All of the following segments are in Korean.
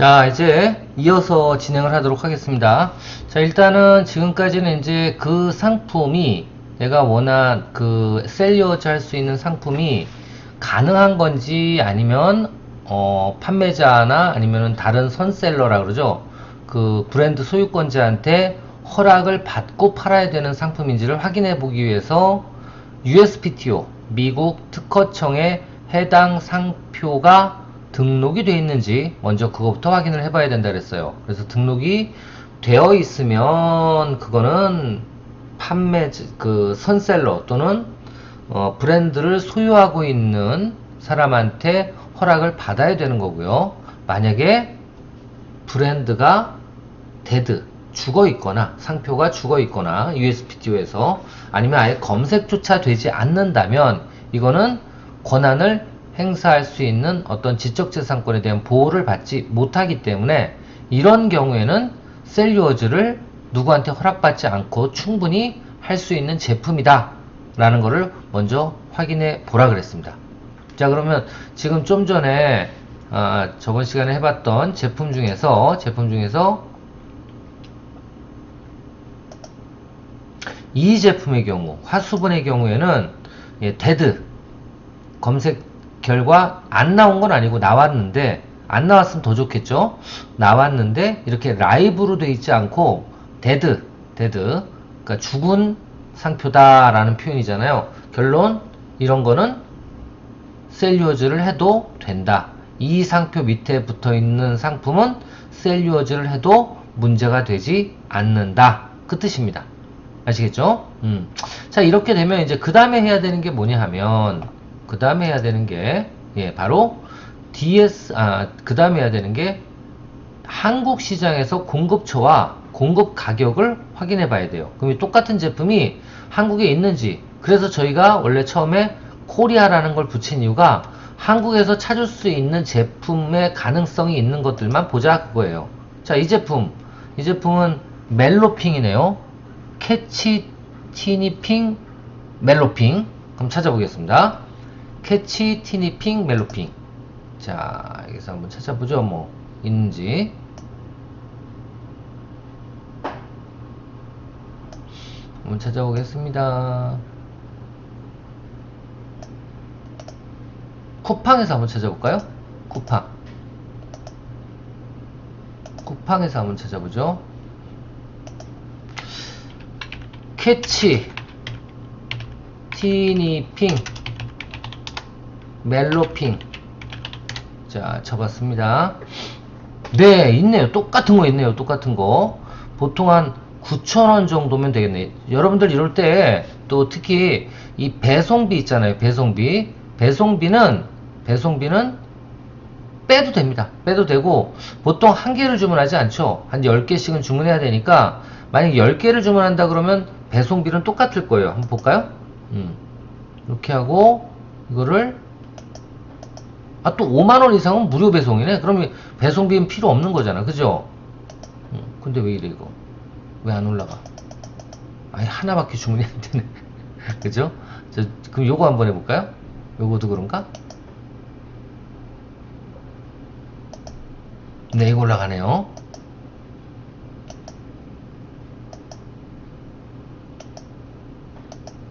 자, 이제 이어서 진행을 하도록 하겠습니다. 자, 일단은 지금까지는 이제 그 상품이 내가 원한 그 셀리어즈 할 수 있는 상품이 가능한 건지 아니면 판매자나 아니면은 다른 선셀러라 그러죠. 그 브랜드 소유권자한테 허락을 받고 팔아야 되는 상품인지를 확인해 보기 위해서 USPTO 미국 특허청에 해당 상표가 등록이 되어 있는지 먼저 그거부터 확인을 해봐야 된다 그랬어요. 그래서 등록이 되어 있으면 그거는 그 선셀러 또는 브랜드를 소유하고 있는 사람한테 허락을 받아야 되는 거고요. 만약에 브랜드가 데드 죽어 있거나 상표가 죽어 있거나 USPTO에서 아니면 아예 검색조차 되지 않는다면 이거는 권한을 행사할 수 있는 어떤 지적재산권에 대한 보호를 받지 못하기 때문에 이런 경우에는 셀리어즈를 누구한테 허락받지 않고 충분히 할 수 있는 제품이다 라는 거를 먼저 확인해 보라 그랬습니다. 자, 그러면 지금 좀 전에 저번 시간에 해봤던 제품 중에서 이 제품의 경우 화수분의 경우에는 데드 검색 결과 안 나온 건 아니고 나왔는데, 안 나왔으면 더 좋겠죠. 나왔는데 이렇게 라이브로 되어 있지 않고 데드 그러니까 죽은 상표다 라는 표현이잖아요. 결론 이런 거는 셀리어즈를 해도 된다. 이 상표 밑에 붙어 있는 상품은 셀리어즈를 해도 문제가 되지 않는다 그 뜻입니다. 아시겠죠? 자, 이렇게 되면 이제 그 다음에 해야 되는 게 뭐냐 하면 그 다음에 해야 되는 게 바로 그 다음에 해야 되는 게 한국 시장에서 공급처와 공급 가격을 확인해 봐야 돼요. 그럼 똑같은 제품이 한국에 있는지, 그래서 저희가 원래 처음에 코리아라는 걸 붙인 이유가 한국에서 찾을 수 있는 제품의 가능성이 있는 것들만 보자 그거예요. 자, 이 제품은 멜로핑이네요. 캐치 티니핑 멜로핑. 그럼 찾아보겠습니다. 캐치 티니핑 멜로핑. 자, 여기서 한번 찾아보죠. 뭐 있는지. 한번 찾아보겠습니다. 쿠팡에서 한번 찾아볼까요? 쿠팡에서 한번 찾아보죠. 캐치 티니핑 멜로핑. 자, 쳐봤습니다. 네, 있네요. 똑같은 거 있네요. 똑같은 거. 보통 한 9,000원 정도면 되겠네. 여러분들 이럴 때 또 특히 이 배송비 있잖아요. 배송비는 빼도 됩니다. 빼도 되고, 보통 한 개를 주문하지 않죠. 한 10개씩은 주문해야 되니까, 만약 10개를 주문한다 그러면 배송비는 똑같을 거예요. 한번 볼까요? 이렇게 하고, 이거를, 또 5만원 이상은 무료 배송이네? 그러면 배송비는 필요 없는 거잖아. 그죠? 근데 왜 이래, 이거? 왜 안 올라가? 아니, 하나밖에 주문이 안 되네. 그죠? 그럼 요거 한번 해볼까요? 요거도 그런가? 네, 이거 올라가네요.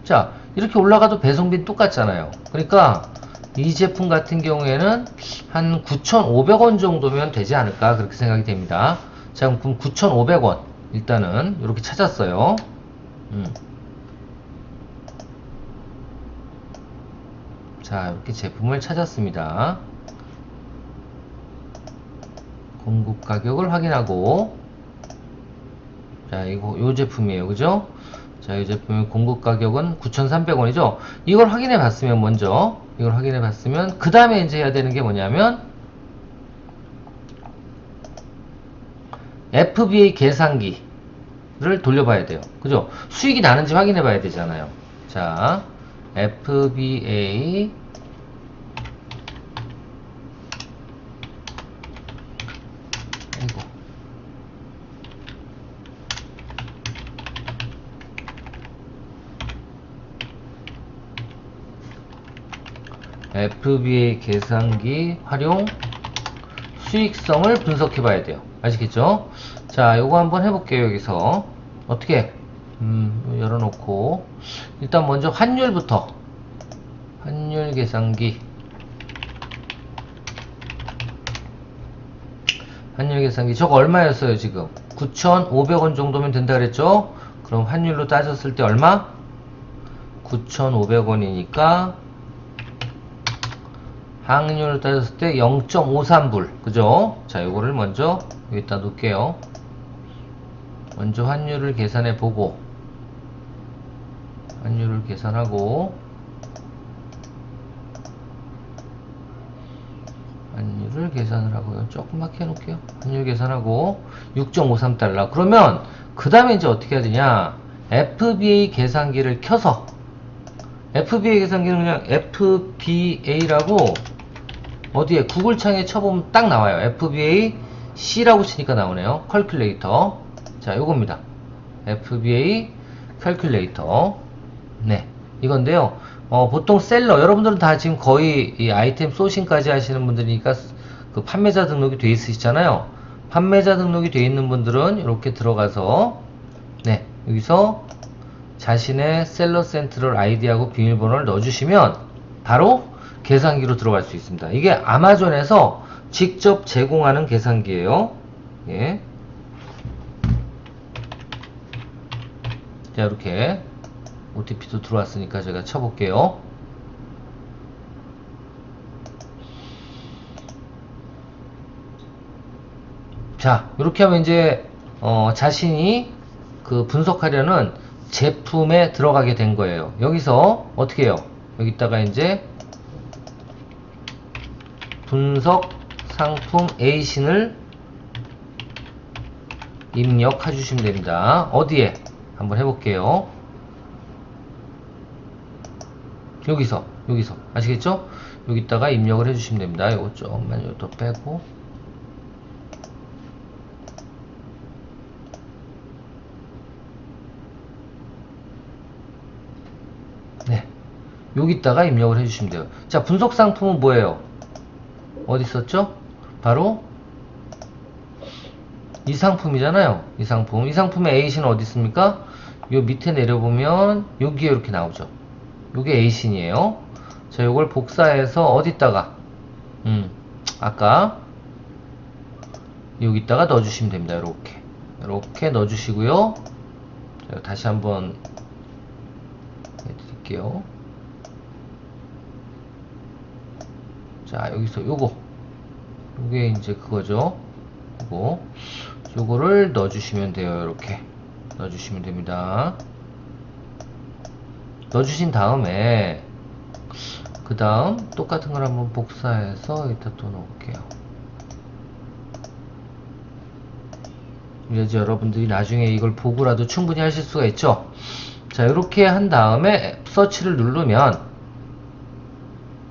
자, 이렇게 올라가도 배송비는 똑같잖아요. 그러니까 이 제품 같은 경우에는 한 9,500원 정도면 되지 않을까 그렇게 생각이 됩니다. 자, 그럼 9,500원 일단은 이렇게 찾았어요. 자, 이렇게 제품을 찾았습니다. 공급 가격을 확인하고, 자, 요 제품이에요. 그죠? 자, 이 제품의 공급 가격은 9,300원이죠. 이걸 확인해 봤으면 그 다음에 이제 해야 되는 게 뭐냐면 FBA 계산기를 돌려봐야 돼요. 그죠? 수익이 나는지 확인해 봐야 되잖아요. 자, FBA FBA 계산기 활용 수익성을 분석해 봐야 돼요. 아시겠죠? 자, 요거 한번 해볼게요. 여기서 어떻게 열어놓고 일단 먼저 환율부터, 환율 계산기, 환율 계산기 저거 얼마였어요? 지금 9,500원 정도면 된다 그랬죠? 그럼 환율로 따졌을 때 얼마? 9,500원이니까 항률로 따졌을 때 0.53불. 그죠? 자, 요거를 먼저 여기다 놓을게요. 먼저 환율을 계산해 보고, 환율을 계산하고, 환율을 계산을 하고요. 조금맣게 해놓을게요. 환율 계산하고 6.53달러. 그러면 그 다음에 이제 어떻게 해야 되냐? FBA 계산기를 켜서, FBA 계산기는 그냥 FBA라고 어디에 구글 창에 쳐보면 딱 나와요. FBA C라고 치니까 나오네요. 컬큘레이터. 자, 요겁니다. FBA 컬큘레이터. 네, 이건데요. 보통 셀러, 여러분들은 다 지금 거의 이 아이템 소싱까지 하시는 분들이니까 그 판매자 등록이 돼 있으시잖아요. 판매자 등록이 돼 있는 분들은 이렇게 들어가서, 네, 여기서 자신의 셀러 센트럴 아이디하고 비밀번호를 넣어주시면 바로 계산기로 들어갈 수 있습니다. 이게 아마존에서 직접 제공하는 계산기예요. 예. 자, 이렇게 OTP도 들어왔으니까 제가 쳐볼게요. 자, 이렇게 하면 이제 자신이 그 분석하려는 제품에 들어가게 된 거예요. 여기서 어떻게 해요? 여기다가 이제 분석 상품 A신을 입력해 주시면 됩니다. 어디에? 한번 해볼게요. 여기서 아시겠죠? 여기다가 입력을 해주시면 됩니다. 이거 조금만 더 빼고, 네, 여기다가 입력을 해주시면 돼요. 자, 분석 상품은 뭐예요? 어디 있었죠? 바로 이 상품이잖아요. 이 상품의 A신은 어디 있습니까? 요 밑에 내려보면 여기에 이렇게 나오죠. 요게 A신이에요. 자, 요걸 복사해서 어디다가 아까 여기다가 넣어주시면 됩니다. 이렇게 넣어주시고요. 자, 다시 한번 해드릴게요. 자, 여기서 요게 이제 그거죠. 요거를 넣어주시면 돼요. 이렇게 넣어주시면 됩니다. 넣어주신 다음에 그 다음 똑같은 걸 한번 복사해서 여기다 또 넣을게요. 이제 여러분들이 나중에 이걸 보고라도 충분히 하실 수가 있죠. 자, 이렇게 한 다음에 서치를 누르면,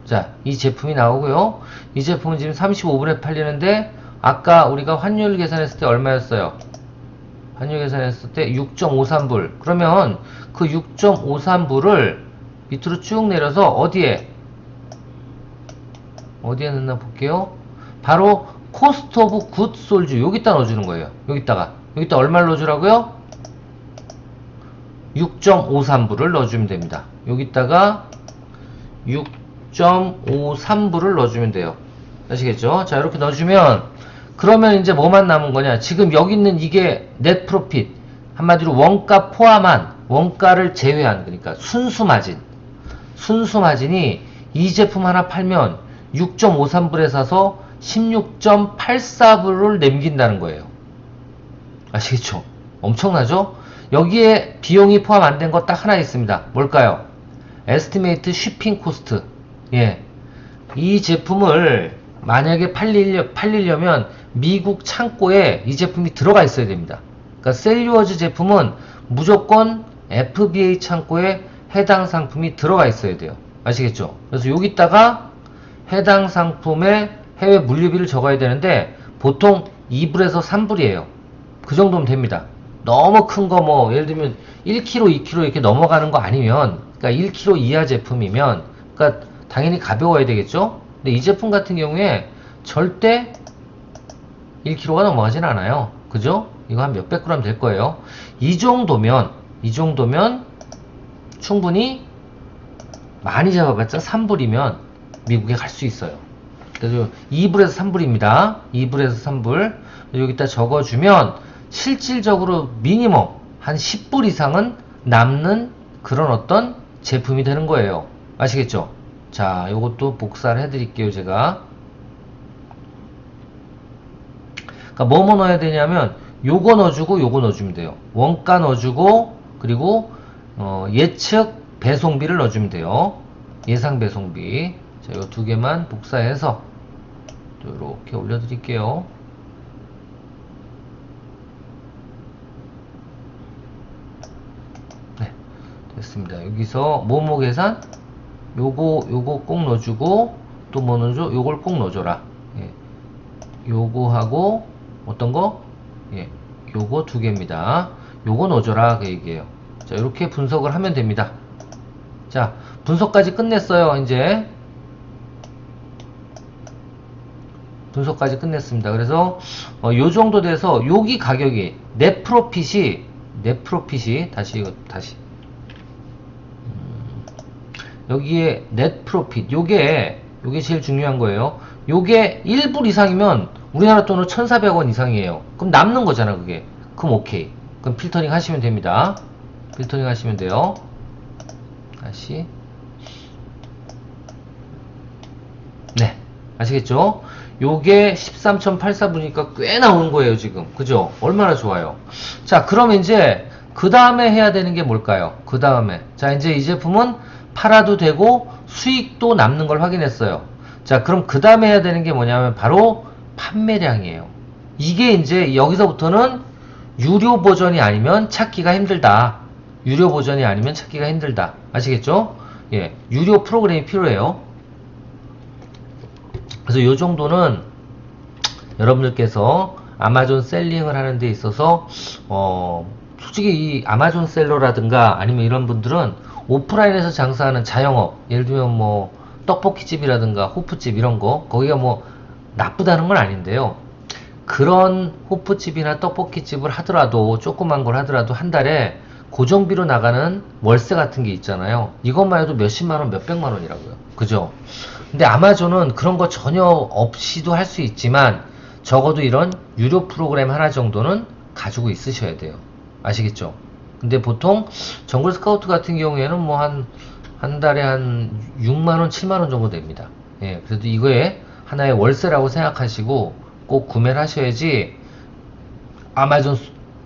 자, 이 제품이 나오고요. 이 제품은 지금 35분에 팔리는데 아까 우리가 환율 계산했을 때 얼마였어요? 환율 계산했을 때 6.53불. 그러면 그 6.53불을 밑으로 쭉 내려서 어디에 넣나 볼게요. 바로 코스트 오브 굿 솔주 여기다 넣어주는 거예요. 여기다 얼마를 넣어주라고요? 6.53불을 넣어주면 됩니다. 여기다가 6.53불을 넣어주면 돼요. 아시겠죠? 자, 이렇게 넣어주면, 그러면 이제 뭐만 남은 거냐? 지금 여기 있는 이게 넷 프로핏, 한마디로 원가 포함한, 원가를 제외한, 그러니까 순수 마진이 이 제품 하나 팔면 6.53불에 사서 16.84불을 남긴다는 거예요. 아시겠죠? 엄청나죠? 여기에 비용이 포함 안 된 거 딱 하나 있습니다. 뭘까요? 에스티메이트 쉬핑 코스트. 예. 이 제품을 만약에 팔리려면 미국 창고에 이 제품이 들어가 있어야 됩니다. 그러니까 셀류어즈 제품은 무조건 FBA 창고에 해당 상품이 들어가 있어야 돼요. 아시겠죠? 그래서 여기다가 해당 상품의 해외 물류비를 적어야 되는데 보통 2불에서 3불이에요. 그 정도면 됩니다. 너무 큰 거 뭐 예를 들면 1kg, 2kg 이렇게 넘어가는 거 아니면, 그러니까 1kg 이하 제품이면, 그러니까 당연히 가벼워야 되겠죠? 근데 이 제품 같은 경우에 절대 1kg가 넘어가진 않아요. 그죠? 이거 한 몇백 그램 될 거예요. 이 정도면 충분히 많이 잡아봤자 3불이면 미국에 갈 수 있어요. 그래서 2불에서 3불입니다. 2불에서 3불. 여기다 적어주면 실질적으로 미니멈 한 10불 이상은 남는 그런 어떤 제품이 되는 거예요. 아시겠죠? 자, 요것도 복사를 해드릴게요, 제가. 그러니까 뭐뭐 넣어야 되냐면 요거 넣어주고 요거 넣어주면 돼요. 원가 넣어주고 그리고 예측 배송비를 넣어주면 돼요. 예상 배송비. 자, 요 두 개만 복사해서 이렇게 올려드릴게요. 네, 됐습니다. 여기서 뭐뭐 계산 요거 꼭 넣어주고 또 뭐 넣어줘? 요걸 꼭 넣어줘라. 예. 요거하고 어떤 거? 예, 요거 두 개입니다. 요거 넣어줘라 그 얘기예요. 자, 이렇게 분석을 하면 됩니다. 자, 분석까지 끝냈어요. 이제 분석까지 끝냈습니다. 그래서 요 정도 돼서 여기 가격이 넷 프로핏이 다시 여기에 넷 프로핏 요게 제일 중요한 거예요. 요게 1불 이상이면 우리나라 돈으로 1,400원 이상이에요. 그럼 남는 거잖아 그게. 그럼 오케이. 그럼 필터링 하시면 됩니다. 필터링 하시면 돼요. 다시. 네, 아시겠죠? 요게 13.84분이니까 꽤 나오는 거예요 지금. 그죠? 얼마나 좋아요. 자, 그럼 이제 그 다음에 해야 되는 게 뭘까요? 그 다음에 자, 이제 이 제품은 팔아도 되고 수익도 남는 걸 확인했어요. 자, 그럼 그 다음에 해야 되는 게 뭐냐면 바로 판매량이에요. 이게 이제 여기서부터는 유료 버전이 아니면 찾기가 힘들다. 유료 버전이 아니면 찾기가 힘들다. 아시겠죠? 예, 유료 프로그램이 필요해요. 그래서 요 정도는 여러분들께서 아마존 셀링을 하는 데 있어서 솔직히 이 아마존 셀러라든가 아니면 이런 분들은 오프라인에서 장사하는 자영업, 예를 들면 뭐 떡볶이집이라든가 호프집 이런 거, 거기가 뭐 나쁘다는 건 아닌데요. 그런 호프집이나 떡볶이집을 하더라도 조그만 걸 하더라도 한 달에 고정비로 나가는 월세 같은 게 있잖아요. 이것만 해도 몇십만원 몇백만원이라고요. 그죠? 근데 아마존은 그런 거 전혀 없이도 할 수 있지만 적어도 이런 유료 프로그램 하나 정도는 가지고 있으셔야 돼요. 아시겠죠? 근데 보통 정글 스카우트 같은 경우에는 뭐 한 달에 한 6만원 7만원 정도 됩니다. 예, 그래도 이거에 하나의 월세라고 생각하시고 꼭 구매를 하셔야지 아마존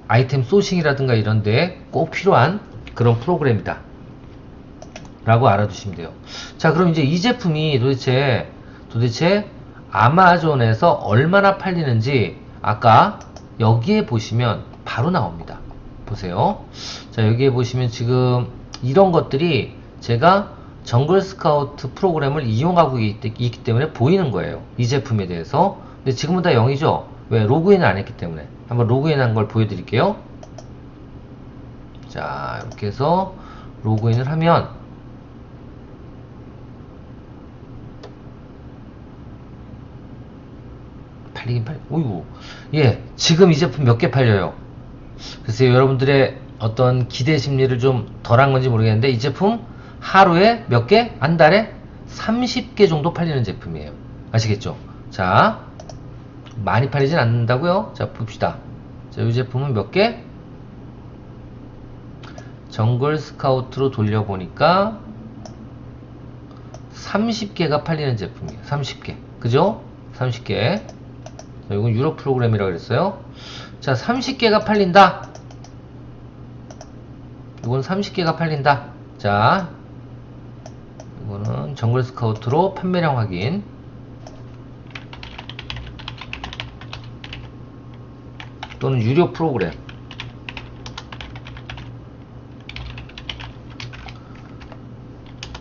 아이템 소싱이라든가 이런데 꼭 필요한 그런 프로그램이다 라고 알아두시면 돼요. 자, 그럼 이제 이 제품이 도대체 아마존에서 얼마나 팔리는지 아까 여기에 보시면 바로 나옵니다. 보세요. 자, 여기에 보시면 지금 이런 것들이 제가 정글 스카우트 프로그램을 이용하고 있기 때문에 보이는 거예요. 이 제품에 대해서. 근데 지금은 다 0이죠? 왜? 로그인을 안 했기 때문에. 한번 로그인 한 걸 보여드릴게요. 자, 이렇게 해서 로그인을 하면 팔리긴 오이구. 예, 지금 이 제품 몇 개 팔려요? 글쎄요, 여러분들의 어떤 기대 심리를 좀 덜한 건지 모르겠는데 이 제품 하루에 몇 개? 한 달에 30개 정도 팔리는 제품이에요. 아시겠죠? 자, 많이 팔리진 않는다고요? 자, 봅시다. 자, 이 제품은 몇 개? 정글 스카우트로 돌려보니까 30개가 팔리는 제품이에요. 30개. 그죠? 30개. 자, 이건 유료 프로그램이라고 그랬어요. 자, 30개가 팔린다. 이건 30개가 팔린다. 자, 이거는 정글 스카우트로 판매량 확인. 또는 유료 프로그램.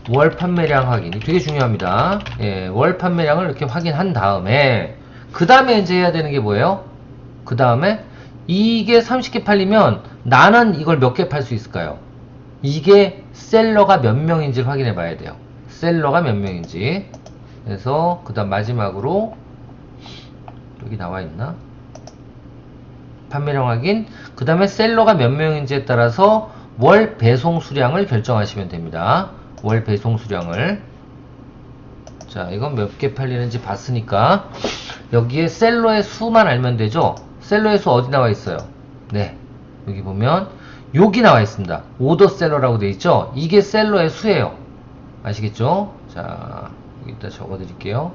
월 판매량 확인이 되게 중요합니다. 예, 월 판매량을 이렇게 확인한 다음에 그 다음에 이제 해야 되는 게 뭐예요? 그 다음에 이게 30개 팔리면 나는 이걸 몇 개 팔 수 있을까요? 이게 셀러가 몇 명인지를 확인해 봐야 돼요. 셀러가 몇 명인지. 그래서 그 다음 마지막으로 여기 나와 있나? 판매량 확인. 그 다음에 셀러가 몇 명인지에 따라서 월 배송 수량을 결정하시면 됩니다. 월 배송 수량을. 자, 이건 몇 개 팔리는지 봤으니까 여기에 셀러의 수만 알면 되죠. 셀러의 수 어디 나와 있어요? 네, 여기 보면 여기 나와 있습니다. 오더 셀러라고 되어 있죠. 이게 셀러의 수예요. 아시겠죠? 자, 여기다 적어 드릴게요.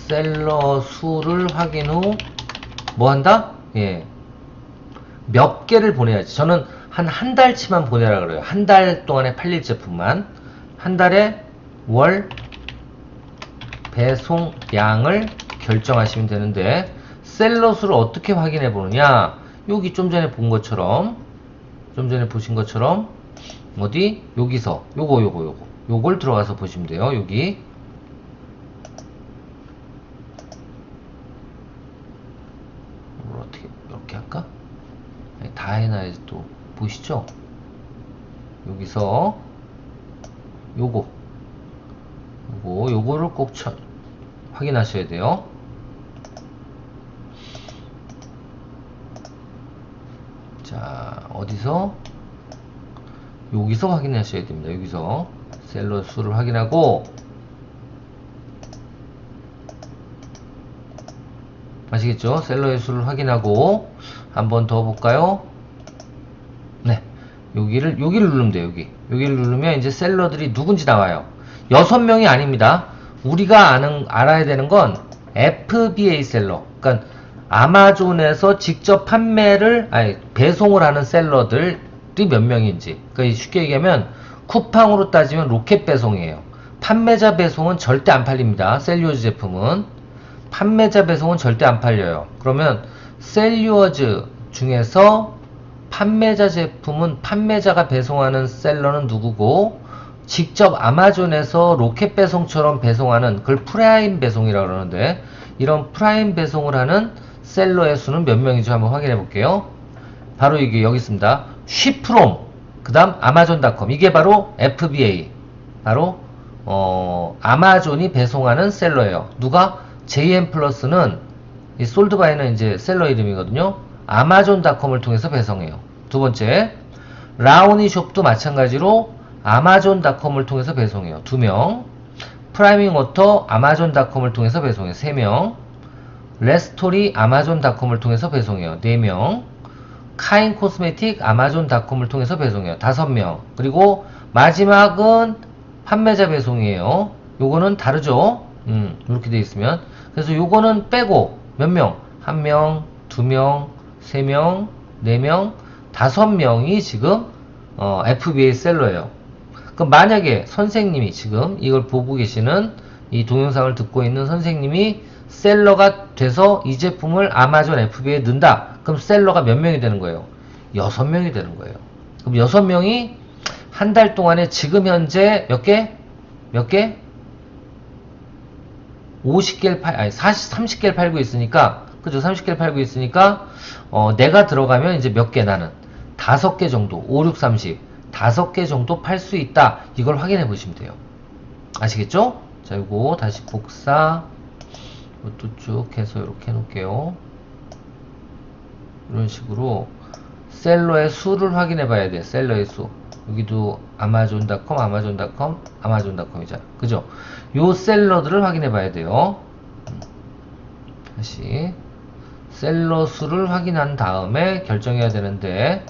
셀러 수를 확인 후 뭐 한다? 예, 몇 개를 보내야지. 저는 한 달치만 보내라 그래요. 한 달 동안에 팔릴 제품만. 한 달에 월 배송량을 결정하시면 되는데, 셀러 수를 어떻게 확인해 보느냐? 여기 좀 전에 본 것처럼, 좀 전에 보신 것처럼, 어디? 여기서, 요걸 들어가서 보시면 돼요. 여기. 이걸 어떻게, 이렇게 할까? 다 해놔야지 또. 보시죠? 여기서, 요거를 꼭 확인하셔야 돼요. 자, 어디서? 여기서 확인하셔야 됩니다. 여기서 셀러 수를 확인하고, 아시겠죠? 셀러의 수를 확인하고, 한 번 더 볼까요? 네, 여기를 누르면 돼요. 여기를 누르면 이제 셀러들이 누군지 나와요. 6명이 아닙니다. 우리가 알아야 되는 건 FBA 셀러, 그러니까 아마존에서 직접 배송을 하는 셀러들이 몇 명인지. 그러니까 쉽게 얘기하면 쿠팡으로 따지면 로켓 배송이에요. 판매자 배송은 절대 안 팔립니다. 셀리오즈 제품은 판매자 배송은 절대 안 팔려요. 그러면 셀리오즈 중에서 판매자 제품은 판매자가 배송하는 셀러는 누구고, 직접 아마존에서 로켓 배송처럼 배송하는 그걸 프라임 배송이라고 그러는데, 이런 프라임 배송을 하는 셀러의 수는 몇 명인지 한번 확인해 볼게요. 바로 이게 여기 있습니다. 쉬프롬, 그 다음 아마존닷컴. 이게 바로 FBA, 바로 아마존이 배송하는 셀러예요. 누가? JM 플러스는 이 솔드바이는 이제 셀러 이름이거든요. 아마존닷컴을 통해서 배송해요. 두 번째, 라오니숍도 마찬가지로 아마존닷컴을 통해서 배송해요. 2명. 프라이밍 워터 아마존닷컴을 통해서 배송해요. 3명. 레스토리 아마존닷컴을 통해서 배송해요. 4명. 카인 코스메틱 아마존닷컴을 통해서 배송해요. 5명. 그리고 마지막은 판매자 배송이에요. 요거는 다르죠. 이렇게 되어 있으면. 그래서 요거는 빼고 몇 명? 1명, 2명, 3명, 4명, 5명이 지금 FBA 셀러예요. 그럼 만약에 선생님이 지금 이걸 보고 계시는, 이 동영상을 듣고 있는 선생님이 셀러가 돼서 이 제품을 아마존 FBA에 넣는다. 그럼 셀러가 몇 명이 되는 거예요? 6명이 되는 거예요. 그럼 6명이 한 달 동안에 지금 현재 몇 개? 50개를 30개를 팔고 있으니까, 그죠? 30개를 팔고 있으니까, 내가 들어가면 이제 몇 개, 나는 5개 정도, 5, 6, 30, 5개 정도 팔 수 있다. 이걸 확인해 보시면 돼요. 아시겠죠? 자, 이거 다시 복사, 이것도 쭉 해서 이렇게 해놓을게요. 이런 식으로 셀러의 수를 확인해 봐야 돼요. 셀러의 수. 여기도 아마존닷컴, 아마존닷컴이잖아. 그죠? 요 셀러들을 확인해 봐야 돼요. 다시 셀러 수를 확인한 다음에 결정해야 되는데,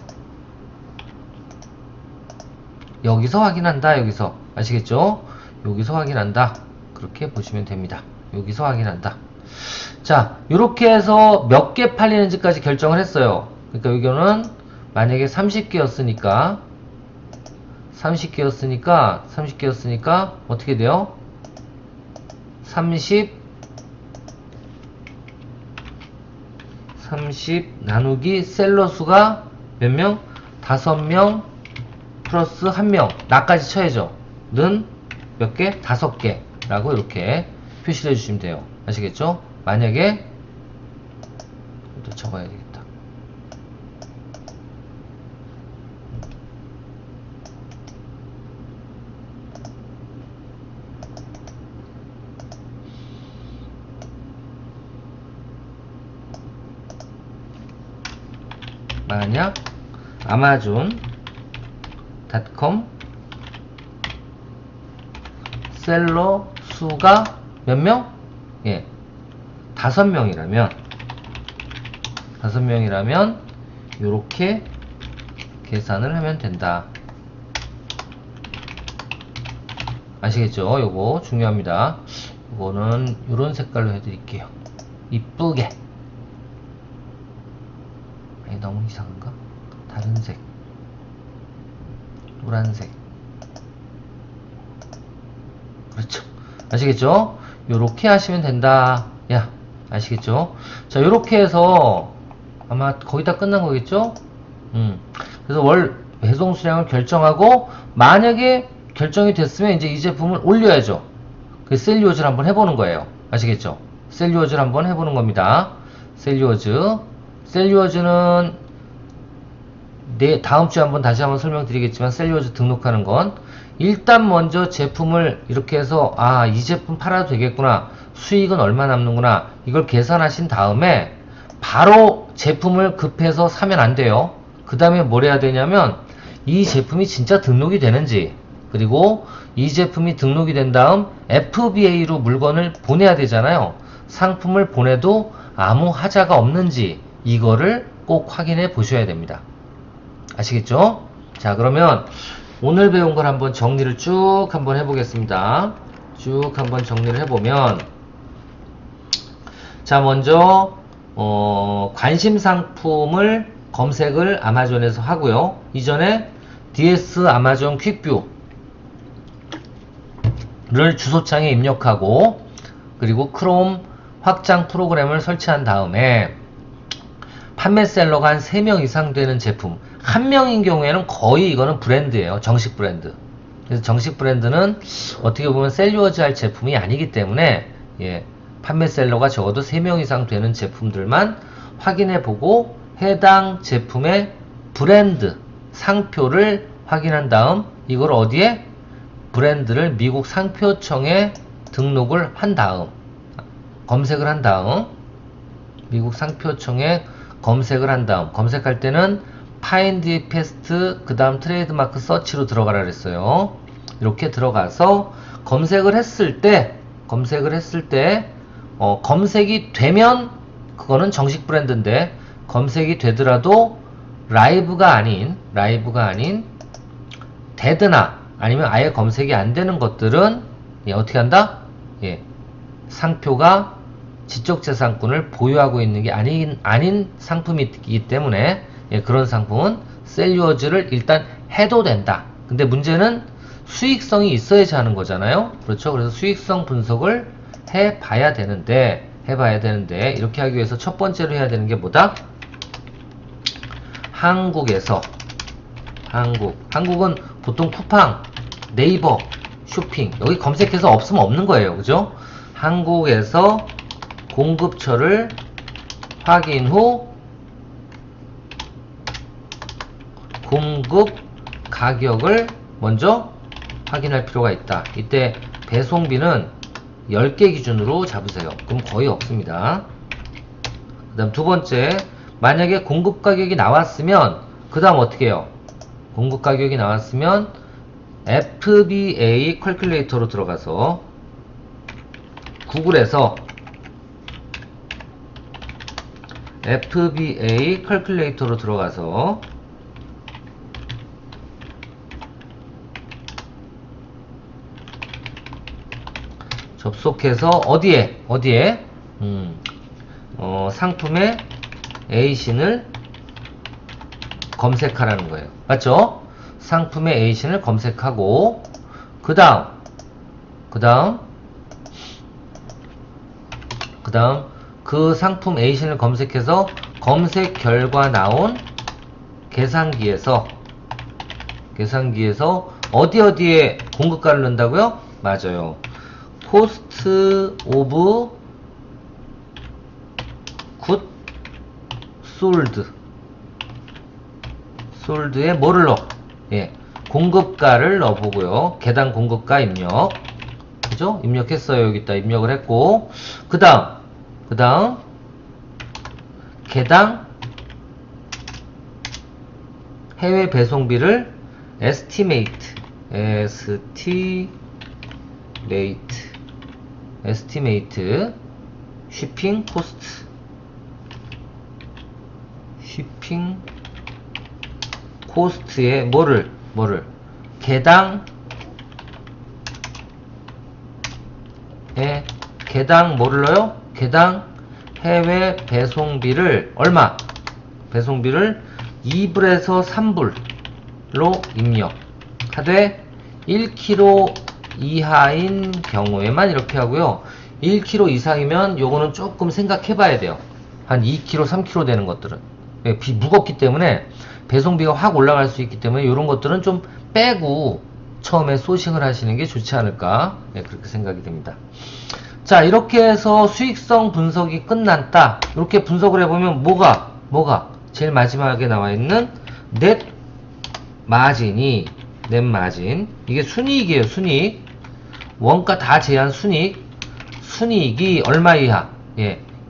여기서 확인한다. 여기서. 아시겠죠? 여기서 확인한다. 그렇게 보시면 됩니다. 여기서 확인한다. 자, 이렇게 해서 몇 개 팔리는지까지 결정을 했어요. 그러니까 여기는 만약에 30개였으니까 어떻게 돼요? 30 나누기 셀러 수가 몇 명? 5명 플러스 1명. 나까지 쳐야죠. 는 몇 개? 5개 라고 이렇게 표시를 해주시면 돼요. 아시겠죠? 만약에 또 적어야 되겠다. 만약 아마존.com 셀러 수가 몇 명? 예, 5명이라면 요렇게 계산을 하면 된다. 아시겠죠? 요거 중요합니다. 요거는 요런 색깔로 해드릴게요. 이쁘게. 아니, 너무 이상한가? 다른 색. 노란색. 그렇죠. 아시겠죠? 요렇게 하시면 된다. 야, 아시겠죠? 자, 요렇게 해서 아마 거의 다 끝난 거겠죠? 그래서 월 배송 수량을 결정하고, 만약에 결정이 됐으면 이제 이 제품을 올려야죠. 그 셀리오즈를 한번 해보는 거예요. 아시겠죠? 셀리오즈를 한번 해보는 겁니다. 셀리오즈는 다음 주에 다시 한번 설명드리겠지만, 셀리오즈 등록하는 건 일단 먼저 제품을 이렇게 해서 이 제품 팔아도 되겠구나, 수익은 얼마 남는구나, 이걸 계산하신 다음에 바로 제품을 급해서 사면 안 돼요. 그 다음에 뭘 해야 되냐면, 이 제품이 진짜 등록이 되는지, 그리고 이 제품이 등록이 된 다음 FBA로 물건을 보내야 되잖아요. 상품을 보내도 아무 하자가 없는지, 이거를 꼭 확인해 보셔야 됩니다. 아시겠죠? 자, 그러면 오늘 배운 걸 한번 정리를 쭉 한번 해보겠습니다. 쭉 한번 정리를 해보면, 자, 먼저 관심 상품을 검색을 아마존에서 하고요. 이전에 DS 아마존 퀵뷰를 주소창에 입력하고, 그리고 크롬 확장 프로그램을 설치한 다음에 판매셀러가 한 3명 이상 되는 제품, 1명인 경우에는 거의 이거는 브랜드예요. 정식 브랜드. 그래서 정식 브랜드는 어떻게 보면 셀리오즈 할 제품이 아니기 때문에, 예, 판매셀러가 적어도 3명 이상 되는 제품들만 확인해보고, 해당 제품의 브랜드 상표를 확인한 다음, 이걸 어디에? 브랜드를 미국 상표청에 등록을 한 다음, 검색을 한 다음, 미국 상표청에 검색을 한 다음, 검색할 때는 파인드 패스트, 그 다음 트레이드마크 서치로 들어가라 그랬어요. 이렇게 들어가서 검색을 했을 때, 검색이 되면 그거는 정식 브랜드인데, 검색이 되더라도 라이브가 아닌 데드나 아니면 아예 검색이 안 되는 것들은, 예, 어떻게 한다? 예, 상표가 지적재산권을 보유하고 있는 게 아닌 상품이기 때문에, 예, 그런 상품은 셀리오즈를 일단 해도 된다. 근데 문제는 수익성이 있어야지 하는 거잖아요. 그렇죠? 그래서 수익성 분석을 해봐야 되는데, 이렇게 하기 위해서 첫 번째로 해야 되는 게 뭐다? 한국은 보통 쿠팡, 네이버, 쇼핑, 여기 검색해서 없으면 없는 거예요. 그죠? 한국에서 공급처를 확인 후 공급 가격을 먼저 확인할 필요가 있다. 이때 배송비는 10개 기준으로 잡으세요. 그럼 거의 없습니다. 그 다음 두 번째, 만약에 공급 가격이 나왔으면 그 다음 어떻게 해요? 공급 가격이 나왔으면 FBA 캘큘레이터로 들어가서 구글에서 FBA 캘큘레이터로 들어가서 접속해서 어디에 상품의 A신을 검색하라는 거예요. 맞죠? 상품의 A신을 검색하고, 그 다음 그 상품 A신을 검색해서 검색 결과 나온 계산기에서 어디에 공급가를 넣는다고요? 맞아요. 코스트 오브 굿 솔드에 뭐를 넣어? 예, 공급가를 넣어보고요. 개당 공급가 입력, 그죠? 입력했어요. 여기다 입력을 했고, 그 다음 개당 해외 배송비를 estimate shipping cost shipping cost에 뭐를 개당 뭐를 넣어요? 개당 해외 배송비를 얼마? 배송비를 2불에서 3불로 입력하되 1kg 이하인 경우에만 이렇게 하고요. 1kg 이상이면 요거는 조금 생각해 봐야 돼요. 한 2kg, 3kg 되는 것들은 무겁기 때문에 배송비가 확 올라갈 수 있기 때문에 이런 것들은 좀 빼고 처음에 소싱을 하시는 게 좋지 않을까, 그렇게 생각이 됩니다. 자, 이렇게 해서 수익성 분석이 끝났다. 이렇게 분석을 해보면 뭐가 제일 마지막에 나와 있는 넷 마진이, 넷 마진, 이게 순이익이에요. 순이익, 원가 다 제한 순이익이 얼마 이하?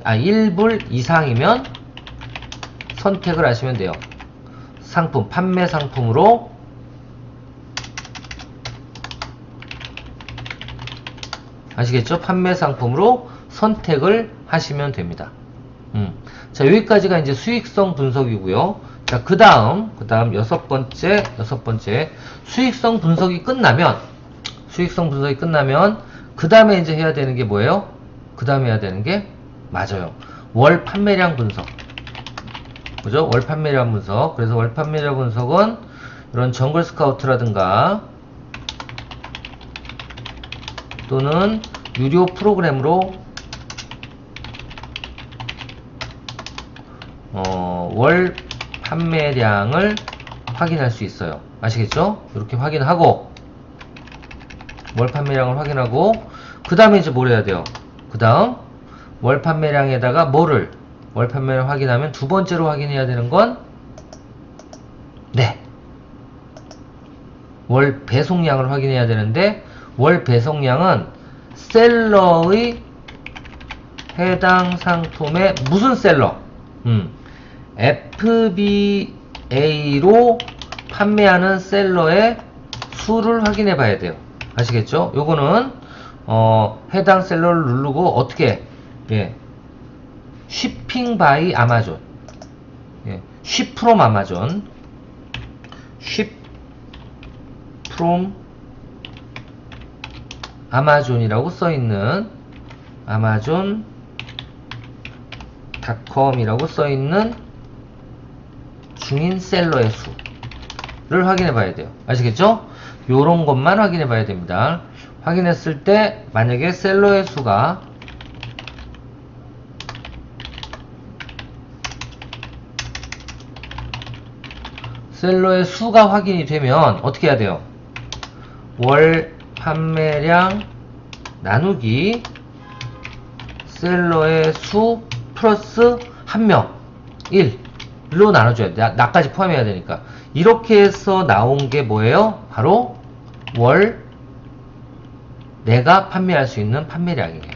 1불 이상이면 선택을 하시면 돼요. 상품, 판매 상품으로 아시겠죠? 판매 상품으로 선택을 하시면 됩니다. 자, 여기까지가 이제 수익성 분석이고요. 자, 그 다음 여섯 번째 수익성 분석이 끝나면 그 다음에 이제 해야 되는 게 뭐예요? 그 다음에 해야 되는 게 맞아요. 월 판매량 분석. 그죠? 월 판매량 분석. 그래서 월 판매량 분석은 이런 정글 스카우트라든가 또는 유료 프로그램으로 월 판매량을 확인할 수 있어요. 아시겠죠? 이렇게 확인하고 월 판매량을 확인하고 그 다음에 이제 뭘 해야 돼요? 그 다음 월 판매량에다가 월 판매량 확인하면 두 번째로 확인해야 되는 건 월 배송량을 확인해야 되는데 월 배송량은 셀러의 해당 상품의 무슨 셀러? FBA로 판매하는 셀러의 수를 확인해 봐야 돼요. 아시겠죠? 요거는 해당 셀러를 누르고 어떻게 shipping by 아마존, ship from 아마존, ship from 아마존이라고 써있는 amazon.com이라고 써있는 중인 셀러의 수를 확인해 봐야 돼요. 아시겠죠? 요런 것만 확인해 봐야 됩니다. 확인했을 때 만약에 셀러의 수가 확인이 되면 어떻게 해야 돼요? 월 판매량 나누기 셀러의 수 플러스 1명 1로 나눠줘야 돼. 나까지 포함해야 되니까. 이렇게 해서 나온 게 뭐예요? 바로 월 내가 판매할 수 있는 판매량이에요.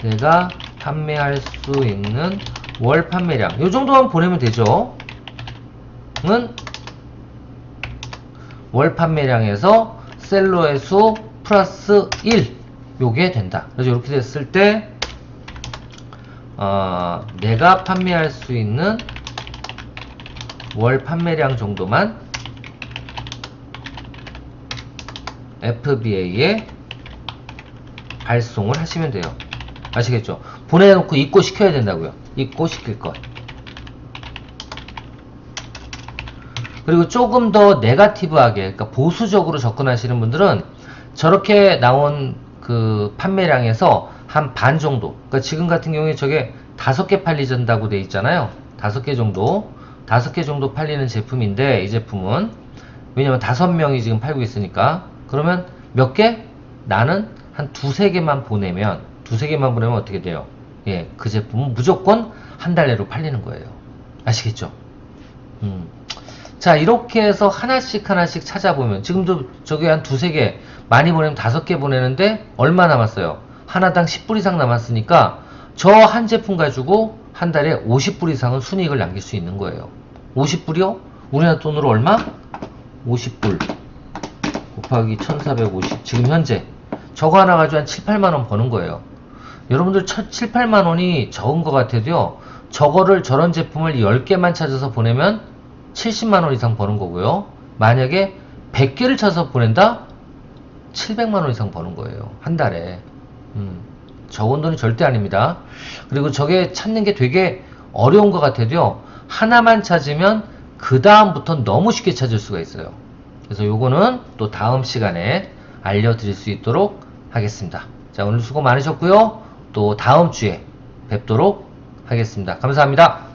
내가 판매할 수 있는 월 판매량 요 정도만 보내면 되죠. 은 월 판매량에서 셀러의 수 플러스 1 요게 된다. 그래서 이렇게 됐을 때 내가 판매할 수 있는 월 판매량 정도만 FBA에 발송을 하시면 돼요. 아시겠죠? 보내놓고 입고시켜야 된다고요. 입고시킬 것. 그리고 조금 더 네거티브하게, 그러니까 보수적으로 접근하시는 분들은 저렇게 나온 그 판매량에서 한 반 정도, 그러니까 지금 같은 경우에 저게 5개 팔리전다고 돼 있잖아요. 5개 정도 팔리는 제품인데, 이 제품은 왜냐면 5명이 지금 팔고 있으니까. 그러면 몇 개? 나는 한 2~3개만 보내면 어떻게 돼요? 그 제품은 무조건 한 달 내로 팔리는 거예요. 아시겠죠? 자, 이렇게 해서 하나씩 찾아보면 지금도 저기 한 2~3개, 많이 보내면 5개 보내는데 얼마 남았어요? 하나당 10불 이상 남았으니까 저 한 제품 가지고 한 달에 50불 이상은 순이익을 남길 수 있는 거예요. 50불이요? 우리나라 돈으로 얼마? 50불 곱하기 1450. 지금 현재 저거 하나 가지고 한 7, 8만원 버는 거예요. 여러분들 7, 8만원이 적은 것 같아도요, 저거를 저런 제품을 10개만 찾아서 보내면 70만원 이상 버는 거고요. 만약에 100개를 찾아서 보낸다? 700만원 이상 버는 거예요. 한 달에. 적은 돈이 절대 아닙니다. 그리고 저게 찾는 게 되게 어려운 것 같아도요, 하나만 찾으면 그 다음부터 너무 쉽게 찾을 수가 있어요. 그래서 요거는 또 다음 시간에 알려드릴 수 있도록 하겠습니다. 자, 오늘 수고 많으셨고요. 또 다음 주에 뵙도록 하겠습니다. 감사합니다.